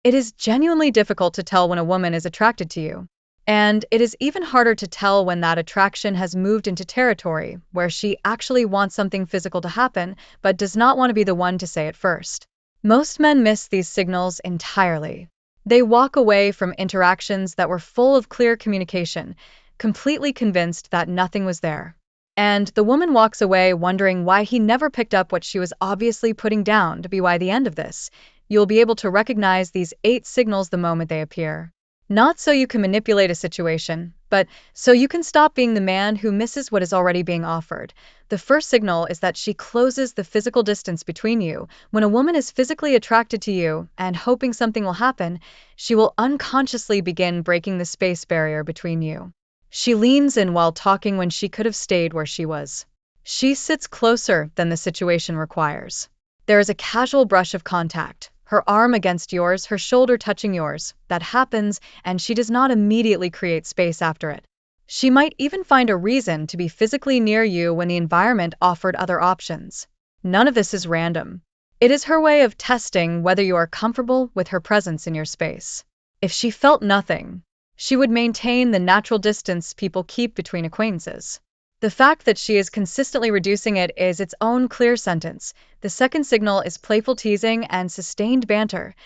It is genuinely difficult to tell when a woman is attracted to you. And it is even harder to tell when that attraction has moved into territory where she actually wants something physical to happen, but does not want to be the one to say it first. Most men miss these signals entirely. They walk away from interactions that were full of clear communication, completely convinced that nothing was there. And the woman walks away wondering why he never picked up what she was obviously putting down to be why the end of this. You'll be able to recognize these 8 signals the moment they appear. Not so you can manipulate a situation, but so you can stop being the man who misses what is already being offered. The first signal is that she closes the physical distance between you. When a woman is physically attracted to you and hoping something will happen, she will unconsciously begin breaking the space barrier between you. She leans in while talking when she could have stayed where she was. She sits closer than the situation requires. There is a casual brush of contact, her arm against yours, her shoulder touching yours. That happens, and she does not immediately create space after it. She might even find a reason to be physically near you when the environment offered other options. None of this is random. It is her way of testing whether you are comfortable with her presence in your space. If she felt nothing, she would maintain the natural distance people keep between acquaintances. The fact that she is consistently reducing it is its own clear sentence. The second signal is playful teasing and sustained banter.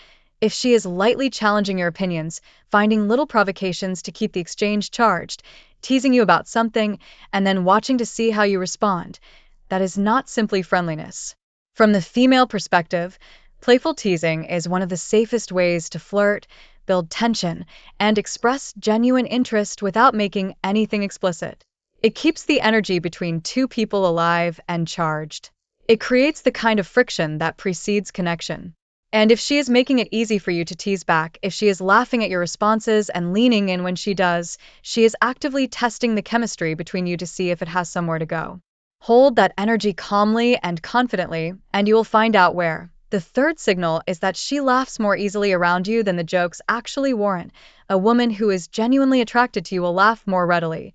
If she is lightly challenging your opinions, finding little provocations to keep the exchange charged, teasing you about something, and then watching to see how you respond, that is not simply friendliness. From the female perspective, playful teasing is one of the safest ways to flirt, build tension, and express genuine interest without making anything explicit. It keeps the energy between two people alive and charged. It creates the kind of friction that precedes connection. And if she is making it easy for you to tease back, if she is laughing at your responses and leaning in when she does, she is actively testing the chemistry between you to see if it has somewhere to go. Hold that energy calmly and confidently, and you will find out where. The third signal is that she laughs more easily around you than the jokes actually warrant. A woman who is genuinely attracted to you will laugh more readily,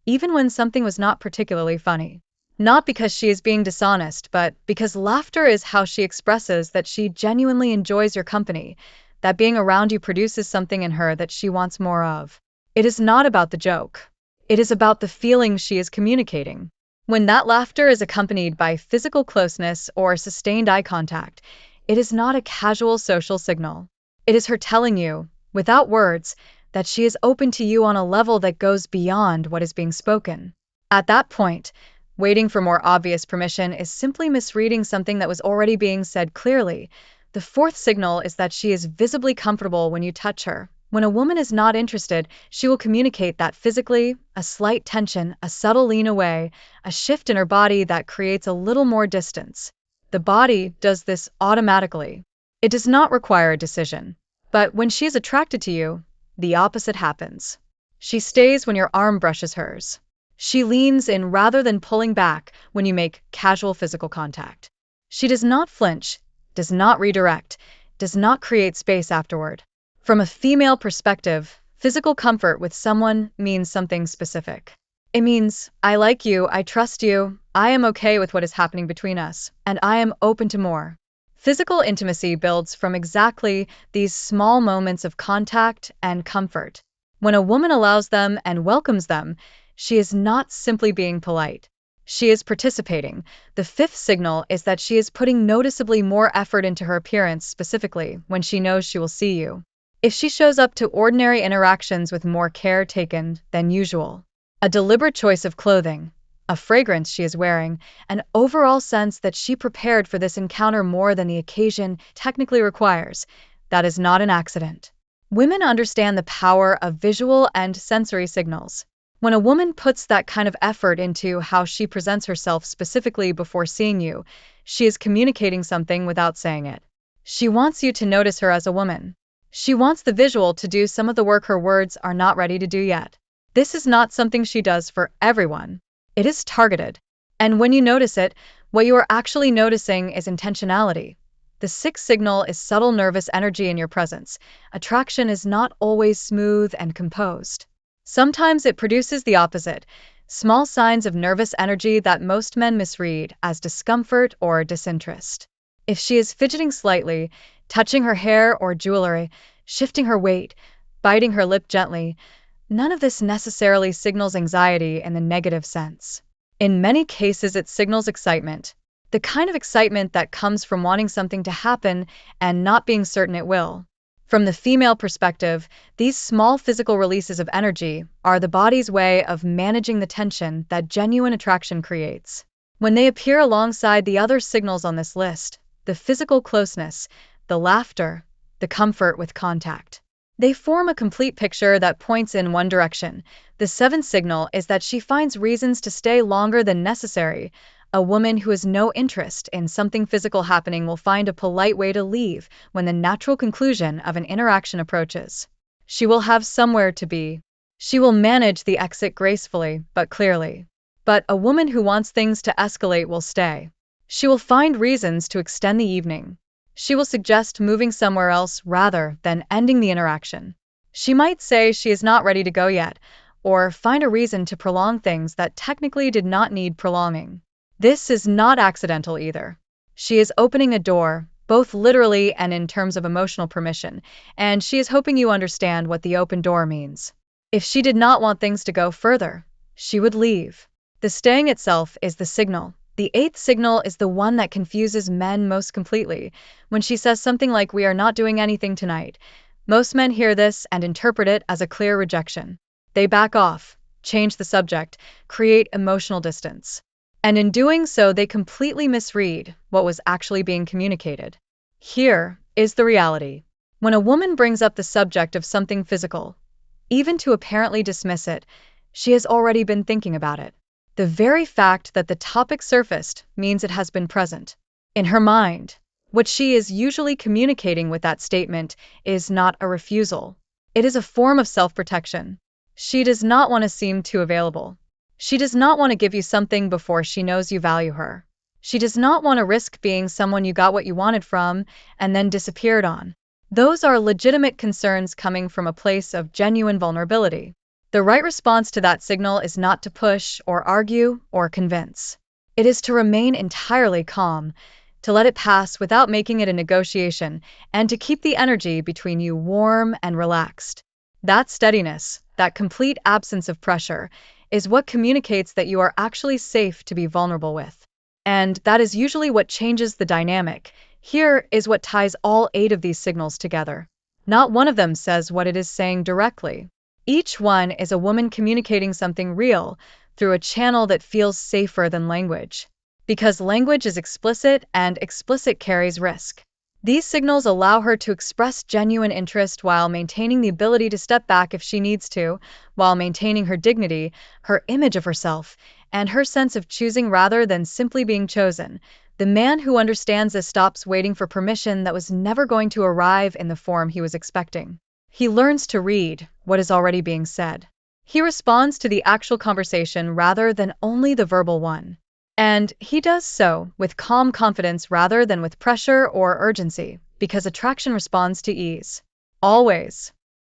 even when something was not particularly funny. Not because she is being dishonest, but because laughter is how she expresses that she genuinely enjoys your company, that being around you produces something in her that she wants more of. It is not about the joke. It is about the feeling she is communicating. When that laughter is accompanied by physical closeness or sustained eye contact, it is not a casual social signal. It is her telling you, without words, that she is open to you on a level that goes beyond what is being spoken. At that point, waiting for more obvious permission is simply misreading something that was already being said clearly. The fourth signal is that she is visibly comfortable when you touch her. When a woman is not interested, she will communicate that physically, a slight tension, a subtle lean away, a shift in her body that creates a little more distance. The body does this automatically. It does not require a decision. But when she is attracted to you, the opposite happens. She stays when your arm brushes hers. She leans in rather than pulling back when you make casual physical contact. She does not flinch, does not redirect, does not create space afterward. From a female perspective, physical comfort with someone means something specific. It means, I like you, I trust you, I am okay with what is happening between us, and I am open to more. Physical intimacy builds from exactly these small moments of contact and comfort. When a woman allows them and welcomes them, she is not simply being polite. She is participating. The fifth signal is that she is putting noticeably more effort into her appearance, specifically when she knows she will see you. If she shows up to ordinary interactions with more care taken than usual, a deliberate choice of clothing, a fragrance she is wearing, an overall sense that she prepared for this encounter more than the occasion technically requires, that is not an accident. Women understand the power of visual and sensory signals. When a woman puts that kind of effort into how she presents herself specifically before seeing you, she is communicating something without saying it. She wants you to notice her as a woman. She wants the visual to do some of the work her words are not ready to do yet. This is not something she does for everyone. It is targeted. And when you notice it, what you are actually noticing is intentionality. The sixth signal is subtle nervous energy in your presence. Attraction is not always smooth and composed. Sometimes it produces the opposite, small signs of nervous energy that most men misread as discomfort or disinterest. If she is fidgeting slightly, touching her hair or jewelry, shifting her weight, biting her lip gently. None of this necessarily signals anxiety in the negative sense. In many cases, it signals excitement, the kind of excitement that comes from wanting something to happen and not being certain it will. From the female perspective, these small physical releases of energy are the body's way of managing the tension that genuine attraction creates. When they appear alongside the other signals on this list, the physical closeness, the laughter, the comfort with contact, they form a complete picture that points in one direction. The seventh signal is that she finds reasons to stay longer than necessary. A woman who has no interest in something physical happening will find a polite way to leave when the natural conclusion of an interaction approaches. She will have somewhere to be. She will manage the exit gracefully but clearly. But a woman who wants things to escalate will stay. She will find reasons to extend the evening. She will suggest moving somewhere else rather than ending the interaction. She might say she is not ready to go yet, or find a reason to prolong things that technically did not need prolonging. This is not accidental either. She is opening a door, both literally and in terms of emotional permission, and she is hoping you understand what the open door means. If she did not want things to go further, she would leave. The staying itself is the signal. The eighth signal is the one that confuses men most completely. When she says something like, "We are not doing anything tonight," most men hear this and interpret it as a clear rejection. They back off, change the subject, create emotional distance. And in doing so, they completely misread what was actually being communicated. Here is the reality. When a woman brings up the subject of something physical, even to apparently dismiss it, she has already been thinking about it. The very fact that the topic surfaced means it has been present in her mind. What she is usually communicating with that statement is not a refusal. It is a form of self-protection. She does not want to seem too available. She does not want to give you something before she knows you value her. She does not want to risk being someone you got what you wanted from and then disappeared on. Those are legitimate concerns coming from a place of genuine vulnerability. The right response to that signal is not to push or argue or convince. It is to remain entirely calm, to let it pass without making it a negotiation, and to keep the energy between you warm and relaxed. That steadiness, that complete absence of pressure, is what communicates that you are actually safe to be vulnerable with. And that is usually what changes the dynamic. Here is what ties all 8 of these signals together. Not one of them says what it is saying directly. Each one is a woman communicating something real through a channel that feels safer than language. Because language is explicit and explicit carries risk. These signals allow her to express genuine interest while maintaining the ability to step back if she needs to, while maintaining her dignity, her image of herself, and her sense of choosing rather than simply being chosen. The man who understands this stops waiting for permission that was never going to arrive in the form he was expecting. He learns to read what is already being said. He responds to the actual conversation rather than only the verbal one. And he does so with calm confidence rather than with pressure or urgency, because attraction responds to ease. Always.